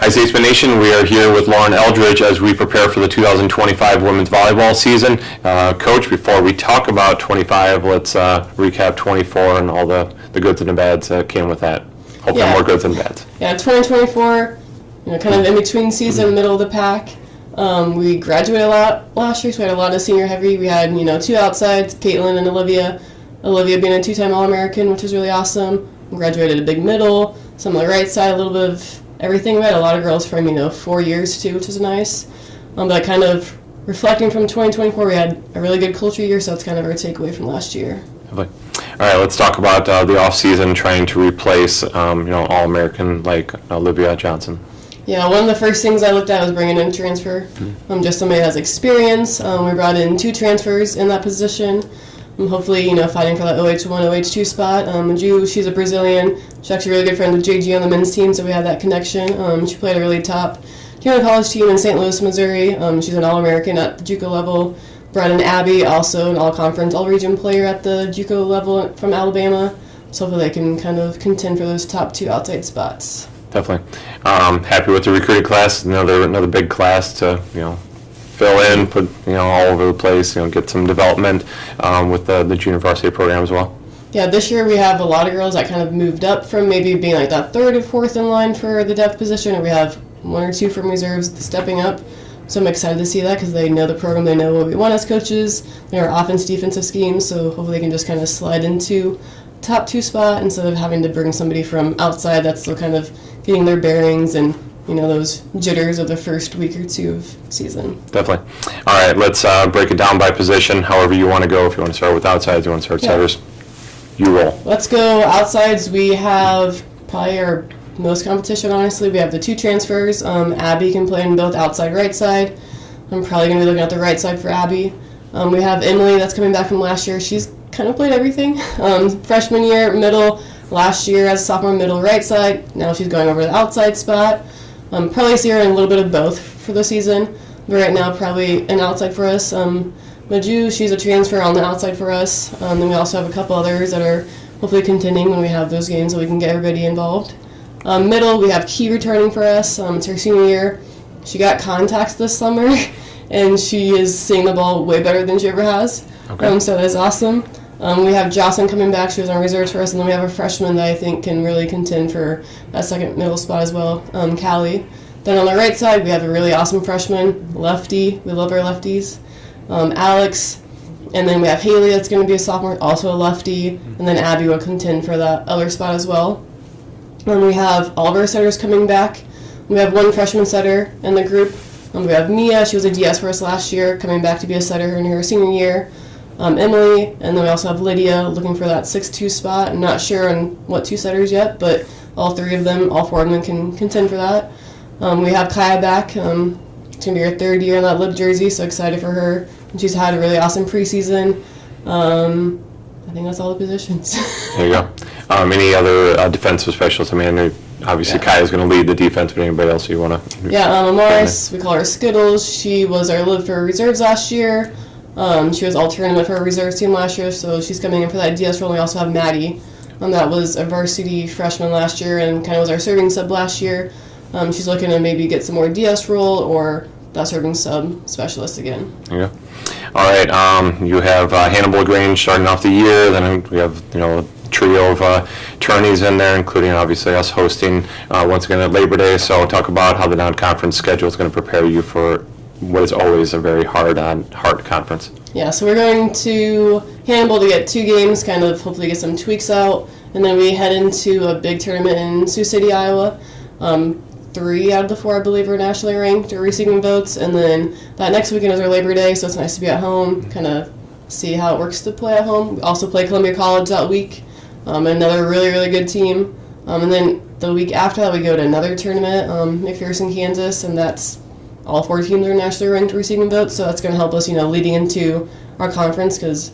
Hi, Statesmen Nation. We are here with Lauren Eldridge as we prepare for the 2025 women's volleyball season. Coach, before we talk about 25, let's recap 24 and all the goods and the bads that came with that. Hopefully more goods than bads. Yeah, 2024, kind of in between season, middle of the pack. We graduated a lot last year, so we had a lot of senior heavy. We had, two outsides, Caitlin and Olivia. Olivia being a two-time All-American, which was really awesome. We graduated a big middle, some on the right side, a little bit of everything. We had a lot of girls from, 4 years too, which was nice. But kind of reflecting from 2024, we had a really good culture year, so that's kind of our takeaway from last year. Lovely. All right, let's talk about the off-season trying to replace, All-American like Olivia Johnson. Yeah, one of the first things I looked at was bringing in a transfer. Just somebody that has experience. We brought in 2 transfers in that position. Hopefully, fighting for that OH1, OH2 spot. Maju, she's a Brazilian. She's actually a really good friend with JG on the men's team, so we had that connection. She played a really top junior college team in St. Louis, Missouri. She's an All-American at the JUCO level. Brought in Abby, also an all-conference, all-region player at the JUCO level from Alabama. So hopefully they can kind of contend for those top 2 outside spots. Definitely. Happy with the recruiting class. Another big class to, fill in, put, all over the place, get some development with the junior varsity program as well. Yeah, this year we have a lot of girls that kind of moved up from maybe being like that 3rd or 4th in line for the depth position, and we have 1 or 2 from reserves stepping up. So I'm excited to see that because they know the program, they know what we want as coaches, their offense-defensive schemes, so hopefully they can just kind of slide into top 2 spot instead of having to bring somebody from outside that's still kind of getting their bearings and those jitters of the first week or 2 of season. Definitely. All right, let's break it down by position, however you want to go. If you want to start with outsides, you want to start setters, you roll. Let's go outsides. We have probably our most competition, honestly. We have the 2 transfers. Abby can play on both outside, right side. I'm probably going to be looking at the right side for Abby. We have Emily that's coming back from last year. She's kind of played everything. Freshman year, middle, last year as a sophomore, middle, right side. Now she's going over the outside spot. Probably see her in a little bit of both for the season, but right now probably an outside for us. Maju, she's a transfer on the outside for us. Then we also have a couple others that are hopefully contending when we have those games so we can get everybody involved. Middle, we have Key returning for us. It's her senior year. She got contacts this summer, and she is seeing the ball way better than she ever has. Okay. So that is awesome. We have Jocelyn coming back. She was on reserves for us. And then we have a freshman that I think can really contend for that second middle spot as well, Callie. Then on the right side, we have a really awesome freshman, lefty. We love our lefties. Alex. And then we have Haley that's going to be a sophomore, also a lefty. And then Abby will contend for that other spot as well. And we have all of our setters coming back. We have 1 freshman setter in the group. We have Mia. She was a DS for us last year, coming back to be a setter in her senior year. Emily, and then we also have Lydia looking for that 6-2 spot. I'm not sure on what 2 setters yet, but all 4 of them can contend for that. We have Kaya back. It's going to be her 3rd year in that Lib jersey, so excited for her. And she's had a really awesome preseason. I think that's all the positions. There you go. Any other defensive specialists? I mean, obviously Kaya's going to lead the defense, but anybody else you want to? Yeah, Morris, we call her Skittles. She was our Lib for reserves last year. She was all-tournament for our reserves team last year, so she's coming in for that DS role. We also have Maddie. That was a varsity freshman last year and kind of was our serving sub last year. She's looking to maybe get some more DS role or that serving sub specialist again. Yeah. All right. You have Hannibal Grange starting off the year. Then we have a trio of tourneys in there, including obviously us hosting once again at Labor Day. So talk about how the non-conference schedule is going to prepare you for what is always a very hard conference. Yeah, so we're going to Hannibal to get 2 games, kind of hopefully get some tweaks out, and then we head into a big tournament in Sioux City, Iowa. 3 out of the 4, I believe, are nationally ranked or receiving votes, and then that next weekend is our Labor Day, so it's nice to be at home, kind of see how it works to play at home. We also play Columbia College that week, another really, really good team. And then the week after that, we go to another tournament, McPherson, Kansas, and that's all 4 teams are nationally ranked receiving votes, so that's going to help us, leading into our conference because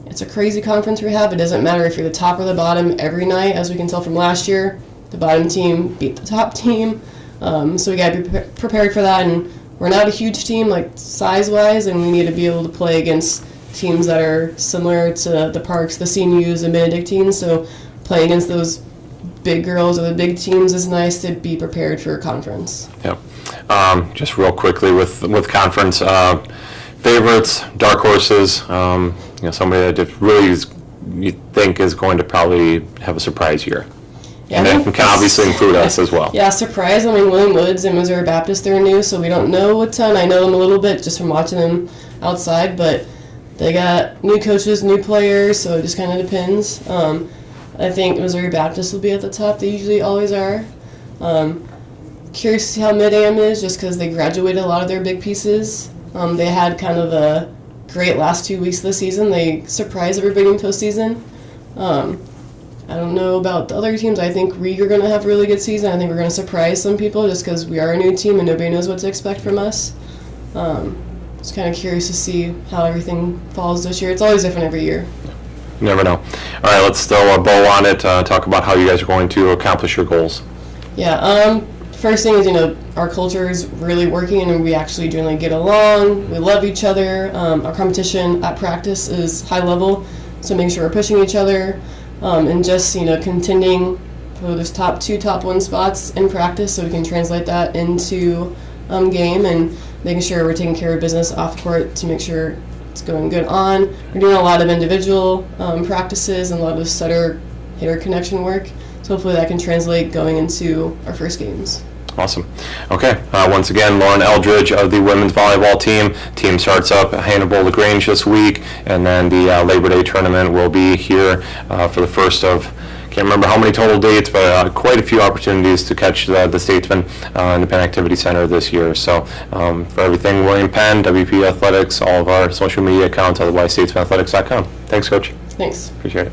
it's a crazy conference we have. It doesn't matter if you're the top or the bottom every night, as we can tell from last year. The bottom team beat the top team, so we got to be prepared for that. And we're not a huge team, like size-wise, and we need to be able to play against teams that are similar to the Parks, the CNUs, and Benedictines. So playing against those big girls or the big teams, it's nice to be prepared for a conference. Yep. Just real quickly with conference favorites, dark horses. Somebody that just really you think is going to probably have a surprise year. Yeah, And that can obviously include us as well. Yeah, surprise. I mean, William Woods and Missouri Baptist, they're new, so we don't know a ton. I know them a little bit just from watching them outside, but they got new coaches, new players, so it just kind of depends. I think Missouri Baptist will be at the top. They usually always are. Curious to see how Mid-Am is, just because they graduated a lot of their big pieces. They had kind of a great last 2 weeks of the season. They surprised everybody in postseason. I don't know about the other teams. I think we are going to have a really good season. I think we're going to surprise some people just because we are a new team and nobody knows what to expect from us. Just kind of curious to see how everything falls this year. It's always different every year. You never know. All right, let's throw a bow on it. Talk about how you guys are going to accomplish your goals. Yeah, first thing is, our culture is really working and we actually generally get along. We love each other. Our competition at practice is high level, so making sure we're pushing each other and just, contending for those top 2, top 1 spots in practice so we can translate that into game and making sure we're taking care of business off court to make sure it's going good on. We're doing a lot of individual practices and a lot of setter-hitter connection work. So hopefully that can translate going into our first games. Awesome. Okay. Once again, Lauren Eldridge of the women's volleyball team. Team starts up at Hannibal LaGrange this week, and then the Labor Day tournament will be here for the first of, can't remember how many total dates, but quite a few opportunities to catch the Statesmen in the Penn Activity Center this year. So for everything, William Penn, WP Athletics, all of our social media accounts, otherwise statesmanathletics.com. Thanks, Coach. Thanks. Appreciate it.